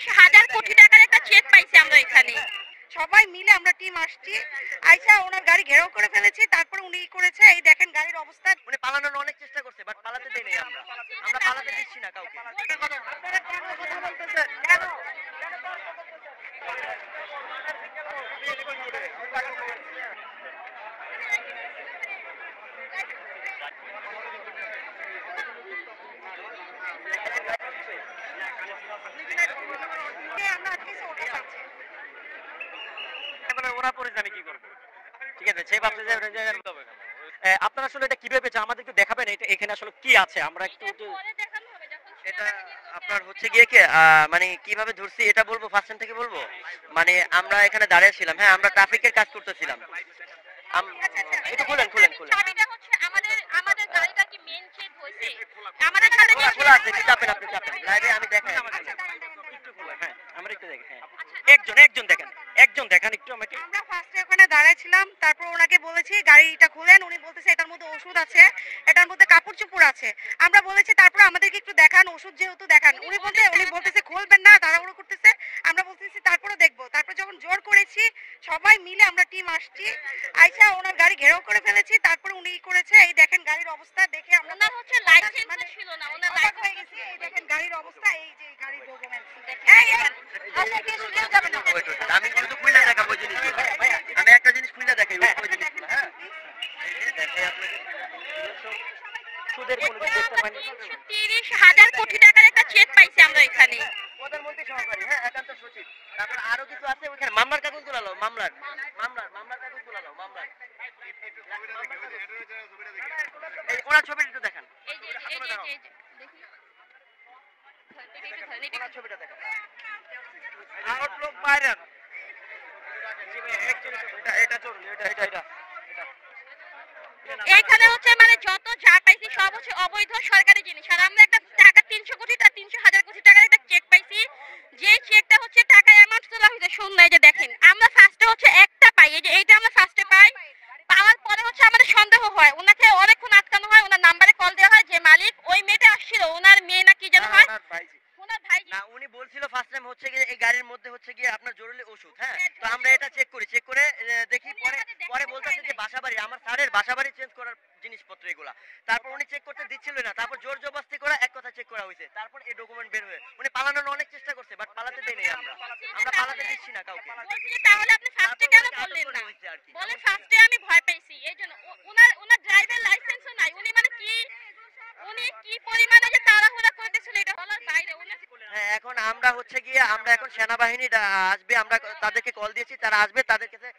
30,000 কোটি টাকার একটা চেক পাইছি আমরা এখানে। সবাই মিলে আমরা টিম আসছি, আইসা ওনার গাড়ি ঘেরাও করে ফেলেছি। তারপরে উনি করেছে, এই দেখেন গাড়ির অবস্থা। উনি পালানোর অনেক চেষ্টা করছে, বাট পালাতে দেই নাই আমরা। আমরা পালাতে দিচ্ছি না কাউকে। ওরা পড়েছে, আমি কি করবো? ঠিক আছে, সে ভাবছে যে আপনারা আসলে এটা কিভাবে পেয়েছেন আমাদের একটু দেখাবেন, এটা এখানে আসলে কি আছে আমরা একটু। এটা আপনার হচ্ছে গিয়ে কি মানে কিভাবে ধরছি এটা বলবো, ফার্স্ট টাইম থেকে বলবো। মানে আমরা এখানে দাঁড়িয়ে ছিলাম, হ্যাঁ আমরা ট্রাফিকের কাজ করতেছিলাম। একটু খুলেন খুলেন খুলেন। চাবিটা হচ্ছে আমাদের গাড়িটা কি মেইন চেক হইছে? আমাদের সাথে খোলা আছে, একটু চাপেন, আপনি চাপেন লাইভে, আমি দেখাই একটু খোলা। হ্যাঁ আমরা একটু দেখি। হ্যাঁ একজন দেখেন, একজন দেখান একটু আমাকে। আমরা ফার্স্টে ওখানে দাঁড়াইছিলাম, তারপর ওনাকে বলেছি গাড়িটা খুলেন। উনি বলতেছে এটার মধ্যে ওষুধ আছে, এটার মধ্যে কাপড় চোপড় আছে। আমরা বলেছি তারপর আমাদেরকে একটু দেখান, ওষুধ যেহেতু দেখান। উনি বলতেছে খুলবেন না, তাড়াহুড়ো করতেছে। আমরা বলতেছি তারপরে দেখবো। তারপর যখন জোর করেছি, সবাই মিলে আমরা টিম আসছি, আইসা ওনার গাড়ি ঘেরাও করে ফেলেছি। তারপরে উনি করেছে, এই দেখেন গাড়ির অবস্থা দেখে আমরা ওনার হচ্ছে লাইসেন্স ছিল না, ওনার লাইসেন্স হয়ে গেছে। এই দেখেন গাড়ির অবস্থা, এই যে গাড়ির ডকুমেন্টস দেখেন। আমি কিন্তু খুলে দেখাবো জিনিস, আমি একটা জিনিস খুলে দেখাই ওই জিনিসগুলো। হ্যাঁ দেখাই আপনাকে। সুদের কোনো দেখতে পাইনি। 30,000 কোটি টাকার একটা চেক পাইছি আমরা এখানে। প্রধানমন্ত্রী সহকারী, হ্যাঁ একান্ত সচিব। তারপর আরো কিছু আছে ওখানে, মামলার কাগজ তোলালো, মামলার কাগজ তোলালো, মামলার। এই ওনার ছবিটা একটু দেখান, এই যে দেখি ওনার ছবিটা দেখান। আউটলুক বাইরেন এটা চলুন, এটা এইখানে হচ্ছে মানে যত যা পাইছি সব হচ্ছে অবৈধ সরকারি জিনিস। আর আমরা একটা টাকা 300,000 কোটি টাকার একটা চেক পাইছি, যে চেকটা হচ্ছে টাকা অ্যামাউন্ট তোলা হয়েছে শূন্য। এই যে দেখেন, আমরা ফার্স্টে হচ্ছে একটা পাই, এই যে এইটা আমরা ফার্স্টে পাই। পাওয়ার পরে হচ্ছে আমাদের সন্দেহ হয়, ওনাকে অনেকক্ষণ আটকানো হয়, ওনার নাম্বারে কল দেওয়া হয় যে মালিক ওই মেয়েটা আসছিল, ওনার মেয়ে না কি যেন হয়, ওনার ভাই না। উনি বলছিল ফার্স্ট টাইম হচ্ছে গিয়ে এই গাড়ির মধ্যে হচ্ছে গিয়ে আপনার জরুরি ওষুধ। হ্যাঁ তো আমরা এটা চেক করে দেখি, পরে বলতেছে যে বাসাবাড়ি, আমার স্যারের বাসাবাড়ি চেঞ্জ করার জিনিসপত্র এগুলা। তারপর উনি চেক করতে দিচ্ছিল না, তারপর জোর জবরদস্তি করে এক কথা চেক করা হয়েছে। তারপর এই ডকুমেন্ট বের হয়ে উনি পালানোর অনেক চেষ্টা করছে, বাট পালাতে দেই নাই আমরা। আমরা পালাতে দিচ্ছি না কাউকে। তাহলে আপনি ফার্স্টে কেন বললেন না? বলে ফার্স্টে আমি ভয় পাইছি, এইজন্য। ওনার ড্রাইভার লাইসেন্সও নাই। উনি মানে উনি কি পরিমাণে যে তাড়াহুড়া করতেছিল এটা বলার বাইরে। হ্যাঁ এখন আমরা হচ্ছে গিয়ে আমরা এখন সেনাবাহিনী আসবে, আমরা তাদেরকে কল দিয়েছি, তারা আসবে, তাদের কাছে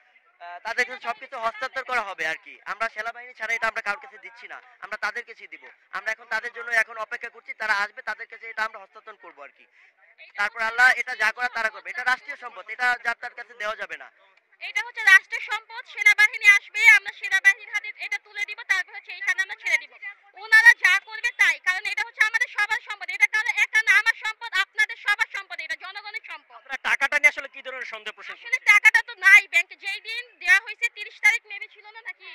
সবকিছু হস্তান্তর করা হবে আর কি। আমরা সেনাবাহিনী ছাড়া এটা আমরা কারোর কাছে দিচ্ছি না, আমরা তাদের কাছেই দিব। আমরা এখন তাদের জন্য এখন অপেক্ষা করছি, তারা আসবে, তাদের কাছে এটা আমরা হস্তান্তর করবো আর কি। তারপর আল্লাহ এটা যা করা তারা করবে। এটা রাষ্ট্রীয় সম্পদ, এটা যার তার কাছে দেওয়া যাবে না। এটা হচ্ছে রাষ্ট্রের সম্পদ, সেনাবাহিনী আসবে, আমরা সেনাবাহিনীর হাতে এটা তুলে দিব, তারপর হচ্ছে এইখানে আমরা ছেড়ে দিব। ওনারা যা করবে তাই, কারণ এটা হচ্ছে আমাদের সবার সম্পদ। এটা কারণ একা না, আমার সম্পদ, আপনাদের সবার সম্পদ, এটা জনগণের সম্পদ। আপনারা টাকাটা নিয়ে আসলে কি ধরনের সন্দেহ পোষণ? আসলে টাকাটা তো নাই ব্যাংকে, যেই দিন দেওয়া হয়েছে 30 তারিখ মেবি ছিল না নাকি